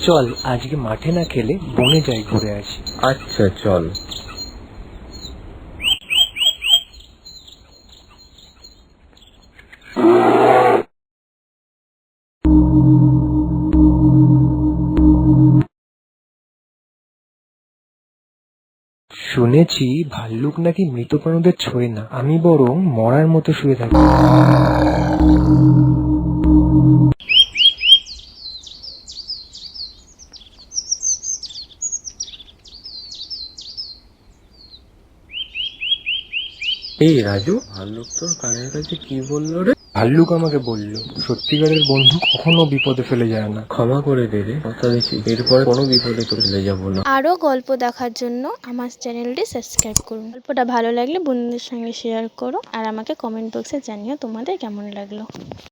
চল আজকে মাঠে না খেলে বনে যাই ঘুরে আসি। আচ্ছা চল। শুনেছি ভাল্লুক নাকি মৃত প্রাণীদের ছোঁয় না, আমি বরং মরার মতো শুয়ে থাকি। এই রাজু, ভাল্লুক তোর কানের কাছে কি বললো রে? ভাল্লুক আমাকে বলল, সত্যিকারের বন্ধু কখনো বিপদে ফেলে যায় না। ক্ষমা করে দে রে, কথা দিচ্ছি এরপরে কোনো বিপদে তোর ফেলে যাবো না। আরও গল্প দেখার জন্য আমার চ্যানেলটি সাবস্ক্রাইব করুন। গল্পটা ভালো লাগলে বন্ধুদের সঙ্গে শেয়ার করো আর আমাকে কমেন্ট বক্সে জানিও তোমাদের কেমন লাগলো।